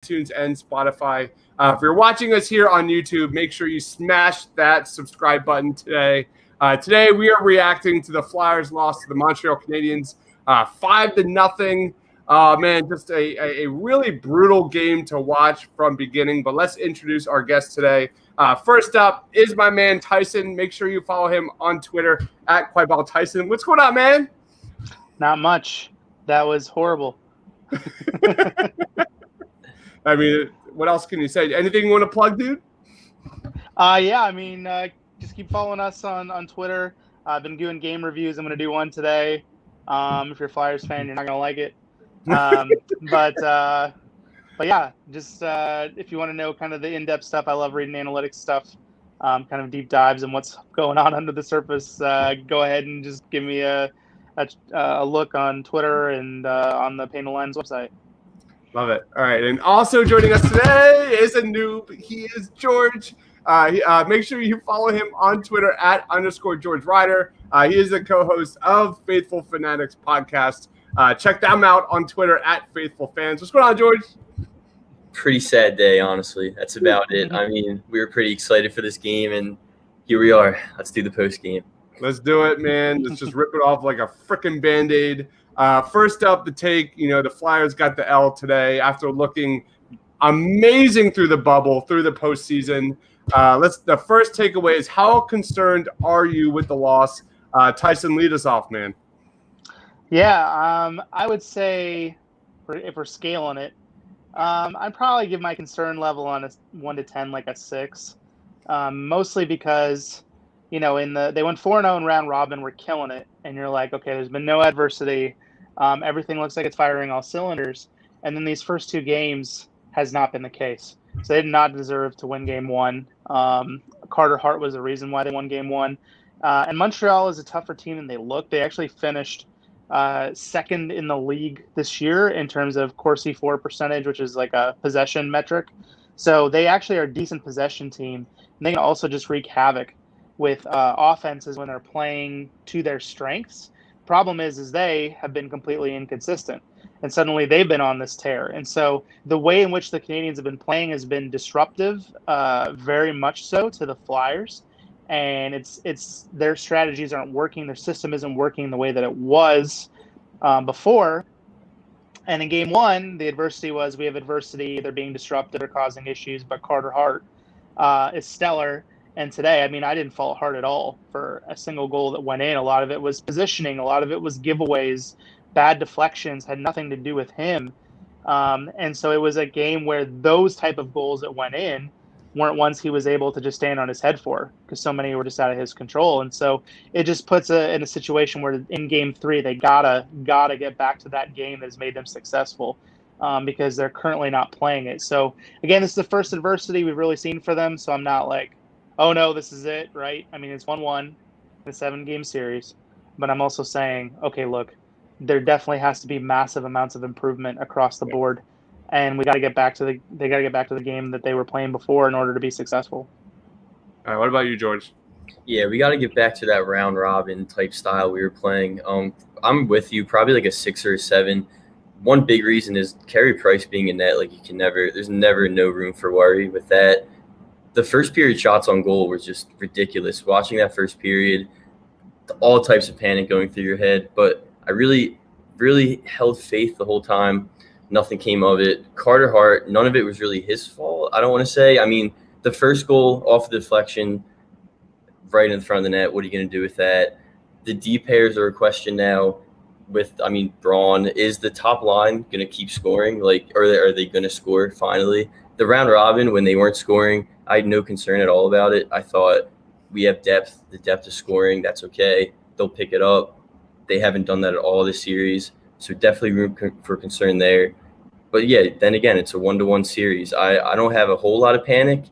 iTunes and Spotify. If you're watching us here on YouTube, make sure you smash that subscribe button today. Today we are reacting to the Flyers' loss to the Montreal Canadiens, 5-0. Man, just a really brutal game to watch from beginning. But let's introduce our guest today. First up is my man Tyson. Make sure you follow him on Twitter at QuietBallTyson. What's going on, man? Not much. That was horrible. I mean, what else can you say? Anything you want to plug, dude? Just keep following us on Twitter. I've been doing game reviews. I'm going to do one today. If you're a Flyers fan, you're not going to like it. But yeah, just if you want to know kind of the in-depth stuff, I love reading analytics stuff, kind of deep dives and what's going on under the surface. Go ahead and just give me a look on Twitter and on the Pain the Lens website. Love it. All right. And also joining us today is a noob. He is George. Make sure you follow him on Twitter at _George Ryder. He is the co-host of Faithful Fanatics podcast. Check them out on Twitter at Faithful Fans. What's going on, George? Pretty sad day, honestly. That's about it. I mean, we were pretty excited for this game, and here we are. Let's do the post game. Let's do it, man. Let's just rip it off like a freaking Band-Aid. First up, the take, the Flyers got the L today after looking amazing through the bubble, through the postseason. The first takeaway is, how concerned are you with the loss? Tyson, lead us off, man. Yeah, I would say if we're scaling it, I'd probably give my concern level on a 1 to 10, like a 6. Mostly because, they went 4-0 in round robin. We're killing it. And you're like, okay, there's been no adversity. Everything looks like it's firing all cylinders. And then these first 2 games has not been the case. So they did not deserve to win game 1. Carter Hart was the reason why they won game 1. And Montreal is a tougher team than they look. They actually finished second in the league this year in terms of Corsi for percentage, which is like a possession metric. So they actually are a decent possession team. And they can also just wreak havoc with offenses when they're playing to their strengths. Problem is they have been completely inconsistent, and suddenly they've been on this tear. And so the way in which the Canadiens have been playing has been disruptive, very much so, to the Flyers. And it's their strategies aren't working. Their system isn't working the way that it was before. And in game 1, the adversity was, we have adversity. They're being disrupted or causing issues. But Carter Hart is stellar. And today, I didn't fault Hart at all for a single goal that went in. A lot of it was positioning. A lot of it was giveaways, bad deflections, had nothing to do with him. And so it was a game where those type of goals that went in weren't ones he was able to just stand on his head for, because so many were just out of his control. And so it just puts in a situation where in game 3, they gotta get back to that game that has made them successful, because they're currently not playing it. So again, this is the first adversity we've really seen for them. So I'm not like, oh no, this is it, right? It's 1-1 in a 7-game series, but I'm also saying, okay, look, there definitely has to be massive amounts of improvement across the board. And they got to get back to the game that they were playing before in order to be successful. All right, what about you, George? Yeah, we got to get back to that round robin type style we were playing. I'm with you, probably like a 6 or a 7. One big reason is Carey Price being in net. Like, there's never no room for worry with that. The first period shots on goal were just ridiculous. Watching that first period, all types of panic going through your head. But I really, really held faith the whole time. Nothing came of it. Carter Hart, none of it was really his fault, I don't want to say. The first goal off the deflection, right in front of the net, what are you going to do with that? The D pairs are a question now with, Braun. Is the top line going to keep scoring? Are they going to score finally? The round robin, when they weren't scoring, I had no concern at all about it. I thought, we have depth. The depth of scoring, that's okay. They'll pick it up. They haven't done that at all this series. So definitely room for concern there. But yeah, then again, it's a 1-1 series. I don't have a whole lot of panic.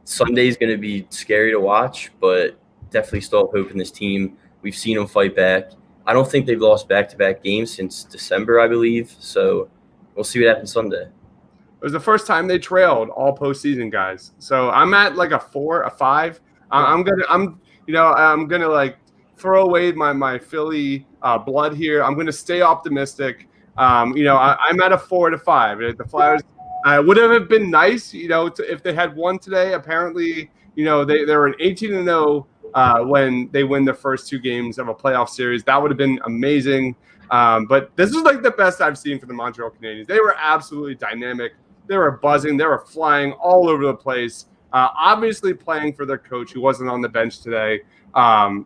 Sunday's going to be scary to watch, but definitely still have hope in this team. We've seen them fight back. I don't think they've lost back-to-back games since December, I believe. So we'll see what happens Sunday. It was the first time they trailed all postseason, guys. So I'm at like a 4, a 5. I'm gonna like throw away my Philly blood here. I'm gonna stay optimistic. I'm at a 4 to 5. The Flyers Would have been nice, if they had won today. Apparently, they were an 18-0 when they win the first 2 games of a playoff series. That would have been amazing. But this is like the best I've seen for the Montreal Canadiens. They were absolutely dynamic. They were buzzing. They were flying all over the place. Obviously playing for their coach who wasn't on the bench today.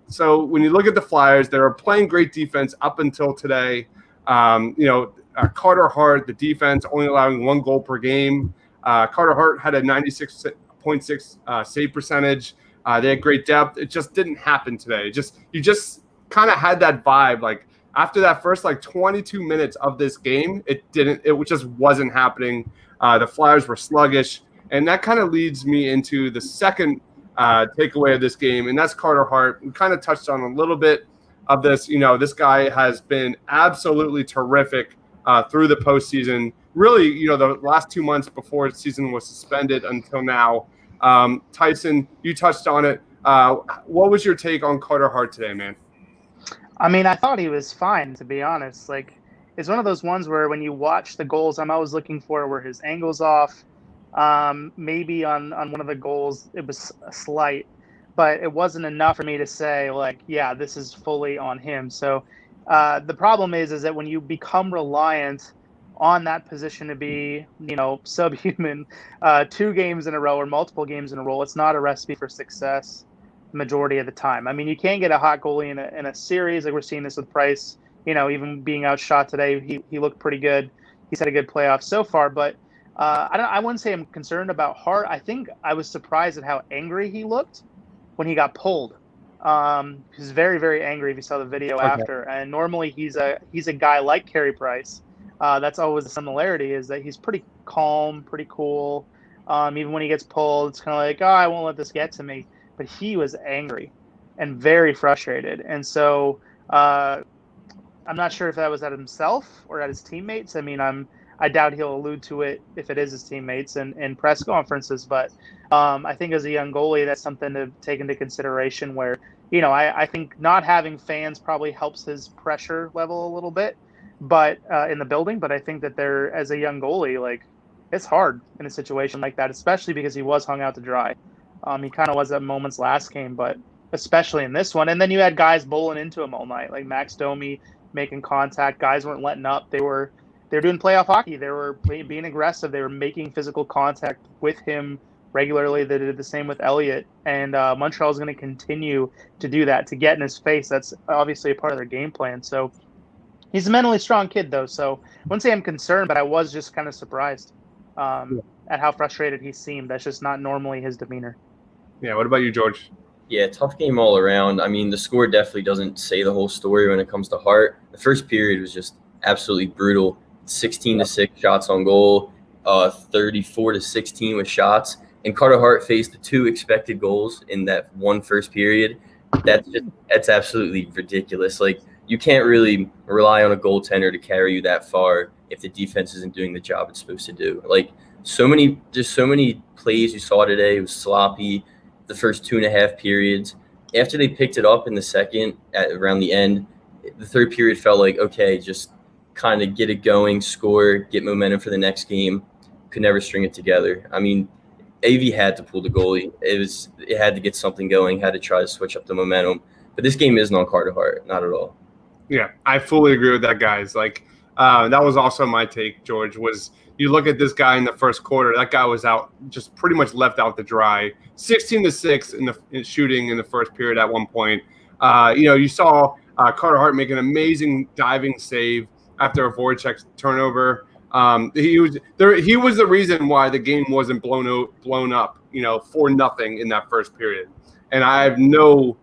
So when you look at the Flyers, they were playing great defense up until today. Carter Hart, the defense, only allowing 1 goal per game. Carter Hart had a 96.6 save percentage. They had great depth. It just didn't happen today. You just kind of had that vibe. Like after that first 22 minutes of this game, it just wasn't happening. The Flyers were sluggish, and that kind of leads me into the second takeaway of this game, and that's Carter Hart. We kind of touched on a little bit of this. This guy has been absolutely terrific through the postseason. Really, the last 2 months before the season was suspended until now. Tyson, you touched on it. What was your take on Carter Hart today, man? I mean, I thought he was fine, to be honest. It's one of those ones where when you watch the goals, I'm always looking for where his angle's off. Maybe on one of the goals, it was a slight, but it wasn't enough for me to say, yeah, this is fully on him. So the problem is that when you become reliant on that position to be, subhuman 2 games in a row or multiple games in a row, it's not a recipe for success the majority of the time. I mean, you can't get a hot goalie in a series. Like we're seeing this with Price, even being outshot today, he looked pretty good. He's had a good playoff so far, but I wouldn't say I'm concerned about Hart. I think I was surprised at how angry he looked when he got pulled. He was very, very angry if you saw the video after. And normally he's a guy like Carey Price. That's always the similarity, is that he's pretty calm, pretty cool. Even when he gets pulled, it's kind of like, I won't let this get to me. But he was angry and very frustrated. And so I'm not sure if that was at himself or at his teammates. I mean, I doubt he'll allude to it if it is his teammates in press conferences. But I think as a young goalie, that's something to take into consideration where, I think not having fans probably helps his pressure level a little bit, but in the building. But I think that as a young goalie, it's hard in a situation like that, especially because he was hung out to dry. He kind of was at moments last game, but especially in this one. And then you had guys bowling into him all night, like Max Domi making contact. Guys weren't letting up. They were doing playoff hockey. They were being aggressive. They were making physical contact with him regularly. They did the same with Elliott. And Montreal is going to continue to do that, to get in his face. That's obviously a part of their game plan. So he's a mentally strong kid, though. So I wouldn't say I'm concerned, but I was just kind of surprised at how frustrated he seemed. That's just not normally his demeanor. Yeah, what about you, George? Yeah, tough game all around. I mean, the score definitely doesn't say the whole story when it comes to Hart. The first period was just absolutely brutal. 16-6 shots on goal, 34-16 with shots. And Carter Hart faced the 2 expected goals in that one first period. That's absolutely ridiculous. You can't really rely on a goaltender to carry you that far if the defense isn't doing the job it's supposed to do. So many plays you saw today. It was sloppy. The first 2.5 periods. After they picked it up in the second, around the end, the third period felt like, okay, just kind of get it going, score, get momentum for the next game. Could never string it together. I mean, AV had to pull the goalie. It had to get something going, had to try to switch up the momentum. But this game isn't on Carter Hart, not at all. Yeah, I fully agree with that, guys. That was also my take, George, was you look at this guy in the first quarter, that guy was out, just pretty much left out to dry. 16-6 in shooting in the first period at one point. You saw Carter Hart make an amazing diving save after a Voracek turnover. He was the reason why the game wasn't blown up, 4-0 in that first period. And I have no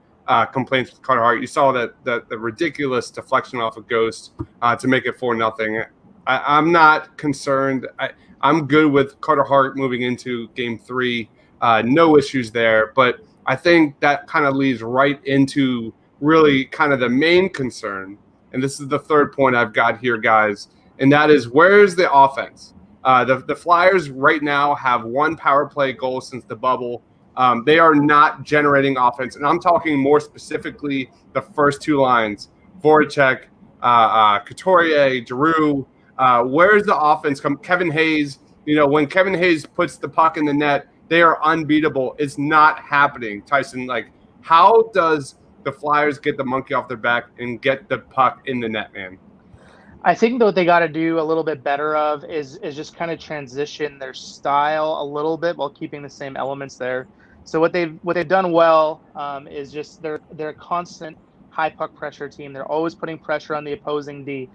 complaints with Carter Hart. You saw the ridiculous deflection off of Ghost to make it 4-0. I'm not concerned. I'm good with Carter Hart moving into Game 3. No issues there. But I think that kind of leads right into really kind of the main concern. And this is the third point I've got here, guys. And that is, where's the offense? The Flyers right now have 1 power play goal since the bubble. They are not generating offense. And I'm talking more specifically the first 2 lines. Voracek, Couturier, Giroux. Where's the offense come? Kevin Hayes when Kevin Hayes puts the puck in the net, they are unbeatable. It's not happening. Tyson, like, how does the Flyers get the monkey off their back and get the puck in the net, man? I think what they got to do a little bit better of is just kind of transition their style a little bit while keeping the same elements there. So what they've done well is just they're a constant high puck pressure team. They're always putting pressure on the opposing D.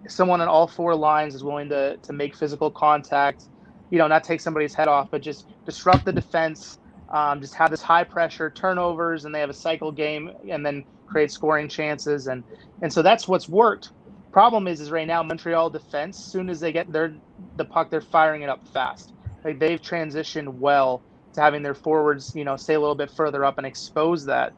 Someone on all four lines is willing to make physical contact, not take somebody's head off, but just disrupt the defense. Just have this high pressure turnovers, and they have a cycle game, and then create scoring chances, and so that's what's worked. Problem is right now Montreal defense, as soon as they get the puck, they're firing it up fast. Like, they've transitioned well to having their forwards, stay a little bit further up and expose that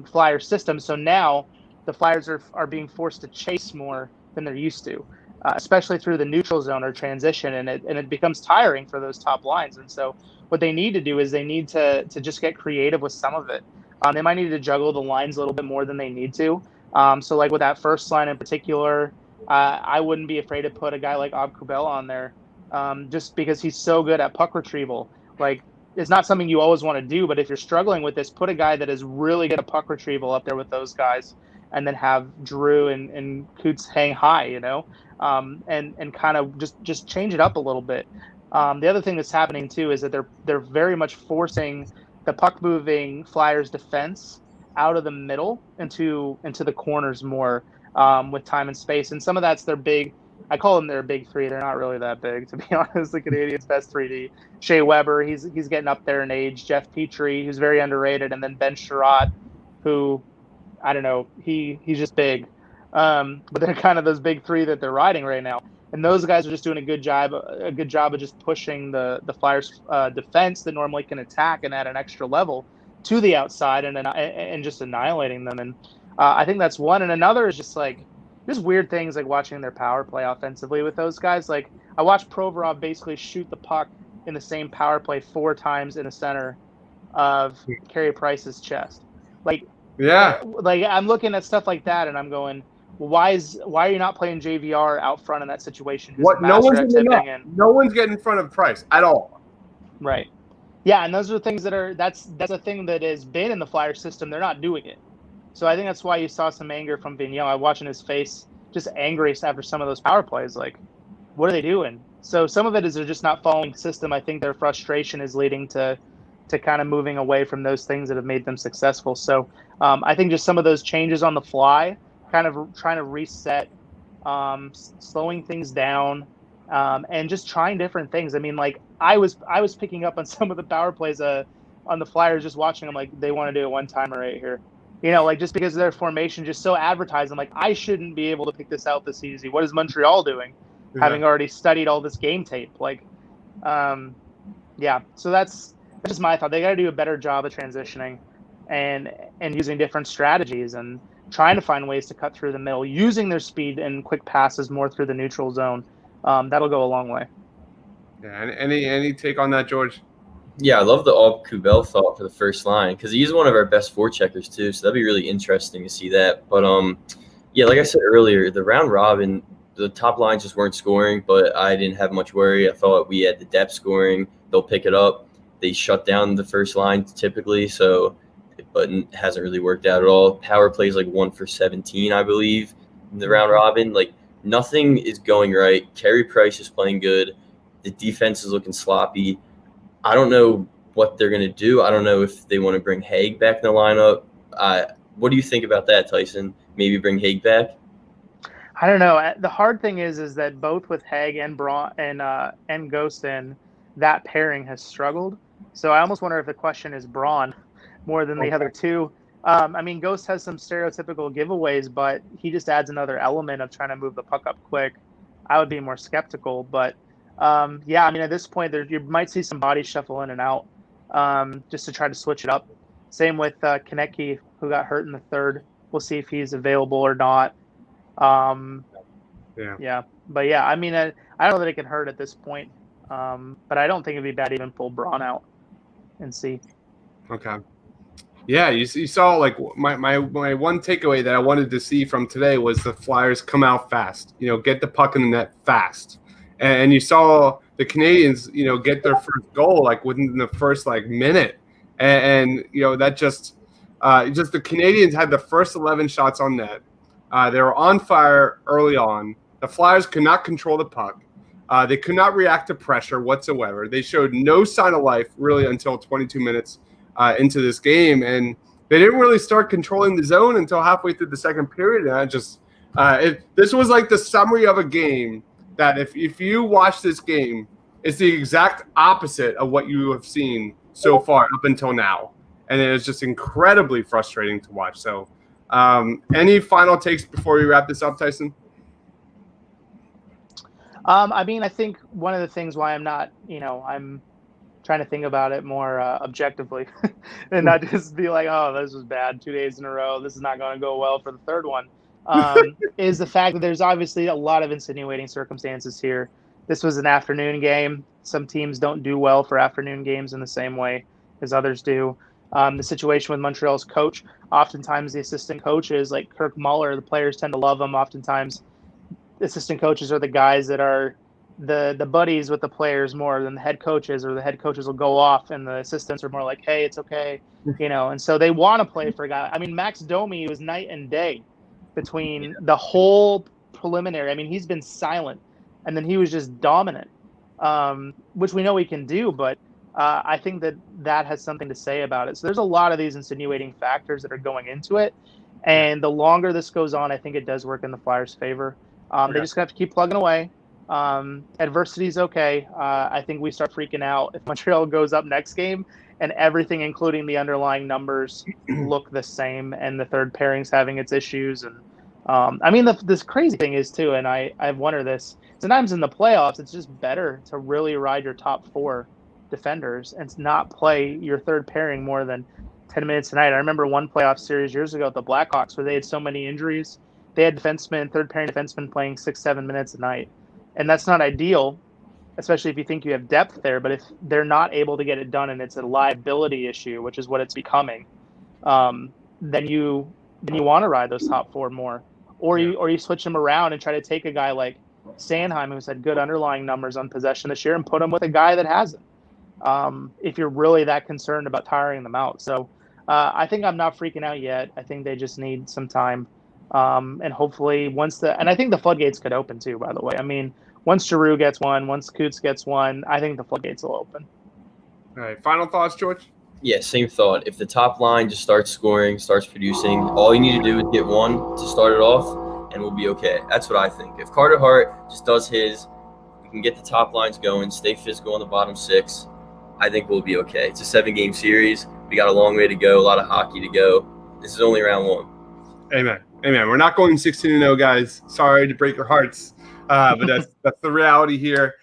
Flyer system. So now the Flyers are being forced to chase more than they're used to, especially through the neutral zone or transition, and it becomes tiring for those top lines. And so what they need to do is they need to just get creative with some of it. They might need to juggle the lines a little bit more than they need to. So like with that first line in particular, I wouldn't be afraid to put a guy like Ob Kubel on there, just because he's so good at puck retrieval. Like, it's not something you always want to do, but if you're struggling with this, put a guy that is really good at puck retrieval up there with those guys, and then have Drew and Coots hang high, and kind of just change it up a little bit. The other thing that's happening too is that they're very much forcing the puck moving Flyers defense out of the middle into the corners more, with time and space. And some of that's I call them their big three. They're not really that big, to be honest. The Canadiens' best 3D. Shea Weber, he's getting up there in age. Jeff Petrie, who's very underrated. And then Ben Sherratt, who, I don't know, he's just big. But they're kind of those big three that they're riding right now. And those guys are just doing a good job of just pushing the Flyers' defense that normally can attack and at an extra level to the outside and just annihilating them. And I think that's one. And another is just weird things, like watching their power play offensively with those guys. Like, I watched Provorov basically shoot the puck in the same power play 4 times in the center of Carey Price's chest. Like, yeah, like I'm looking at stuff like that and I'm going, well, why are you not playing JVR out front in that situation? No one's getting in front of Price at all. Right. Yeah, and those are the things that's a thing that has been in the Flyer system. They're not doing it. So I think that's why you saw some anger from Vigneault. I watching his face, just angry after some of those power plays. Like, what are they doing? So some of it is they're just not following system. I think their frustration is leading to kind of moving away from those things that have made them successful. So I think just some of those changes on the fly, kind of trying to reset, slowing things down, and just trying different things. I mean, like, I was picking up on some of the power plays on the Flyers, just watching them, like, they want to do a one-timer right here. Like, just because of their formation, just so advertised. I'm like, I shouldn't be able to pick this out this easy. What is Montreal doing, having already studied all this game tape? Like, yeah. So that's just my thought. They got to do a better job of transitioning and using different strategies and trying to find ways to cut through the middle, using their speed and quick passes more through the neutral zone. That'll go a long way. Yeah. Any take on that, George? Yeah, I love the Ob Kubel thought for the first line, because he's one of our best forecheckers too. So that'd be really interesting to see that. But yeah, like I said earlier, the round robin, the top lines just weren't scoring, but I didn't have much worry. I thought we had the depth scoring. They'll pick it up. They shut down the first line typically, but it hasn't really worked out at all. Power plays like 1 for 17, I believe, in the round robin. Like, nothing is going right. Carey Price is playing good. The defense is looking sloppy. I don't know what they're going to do. I don't know if they want to bring Haig back in the lineup. What do you think about that, Tyson? Maybe bring Haig back? I don't know. The hard thing is that both with Haig and Braun and Ghost in, that pairing has struggled. So I almost wonder if the question is Braun more than the other two. I mean, Ghost has some stereotypical giveaways, but he just adds another element of trying to move the puck up quick. I would be more skeptical, but yeah, I mean, at this point, you might see some body shuffle in and out, just to try to switch it up. Same with Konecki, who got hurt in the third. We'll see if he's available or not. Yeah. But yeah, I mean, I don't know that it can hurt at this point, but I don't think it'd be bad to even pull Braun out and see. Okay. Yeah, you saw, like, my one takeaway that I wanted to see from today was the Flyers come out fast. Get the puck in the net fast. And you saw the Canadiens, get their first goal like within the first like minute, and that just the Canadiens had the first 11 shots on net. They were on fire early on. The Flyers could not control the puck. They could not react to pressure whatsoever. They showed no sign of life really until 22 minutes into this game, and they didn't really start controlling the zone until halfway through the second period. And this was like the summary of a game that if you watch this game, it's the exact opposite of what you have seen so far up until now. And it is just incredibly frustrating to watch. So any final takes before we wrap this up, Tyson? I think one of the things why I'm not, I'm trying to think about it more objectively and not just be like, oh, this was bad 2 days in a row. This is not going to go well for the third one. Is the fact that there's obviously a lot of insinuating circumstances here. This was an afternoon game. Some teams don't do well for afternoon games in the same way as others do. The situation with Montreal's coach, oftentimes the assistant coaches like Kirk Muller, the players tend to love him. Oftentimes assistant coaches are the guys that are the buddies with the players more than the head coaches, or the head coaches will go off and the assistants are more like, hey, it's okay. And so they want to play for a guy. I mean, Max Domi was night and day between the whole preliminary. I mean, he's been silent and then he was just dominant, which we know he can do, but I think that has something to say about it. So there's a lot of these insinuating factors that are going into it. And the longer this goes on, I think it does work in the Flyers' favor. They just have to keep plugging away. Adversity is okay. I think we start freaking out if Montreal goes up next game and everything, including the underlying numbers, look the same and the third pairing's having its issues. And this crazy thing is too, and I've wondered this, sometimes in the playoffs, it's just better to really ride your top four defenders and not play your third pairing more than 10 minutes a night. I remember one playoff series years ago at the Blackhawks where they had so many injuries. They had third pairing defensemen playing 6-7 minutes a night. And that's not ideal, especially if you think you have depth there. But if they're not able to get it done and it's a liability issue, which is what it's becoming, then you want to ride those top four more. Or you switch them around and try to take a guy like Sanheim, who's had good underlying numbers on possession this year, and put him with a guy that hasn't, if you're really that concerned about tiring them out. So I think I'm not freaking out yet. I think they just need some time. And hopefully and I think the floodgates could open too, by the way. I mean, once Giroux gets one, once Coots gets one, I think the floodgates will open. All right. Final thoughts, George? Yeah, same thought. If the top line just starts scoring, starts producing, all you need to do is get one to start it off, and we'll be okay. That's what I think. If Carter Hart just does his, we can get the top lines going, stay physical on the bottom six, I think we'll be okay. It's a 7-game series. We got a long way to go, a lot of hockey to go. This is only round one. Amen. We're not going 16-0, guys. Sorry to break your hearts, but that's the reality here.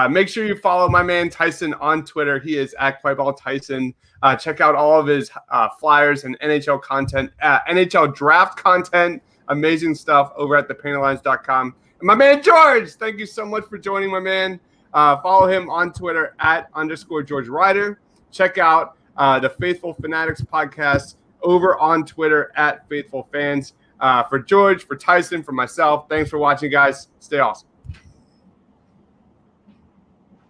Make sure you follow my man Tyson on Twitter. He is at QuaiballTyson. Check out all of his Flyers and NHL content, NHL draft content. Amazing stuff over at thepainterlines.com. And my man George, thank you so much for joining, my man. Follow him on Twitter at _George Ryder. Check out the Faithful Fanatics podcast over on Twitter at Faithful Fans. For George, for Tyson, for myself, thanks for watching, guys. Stay awesome.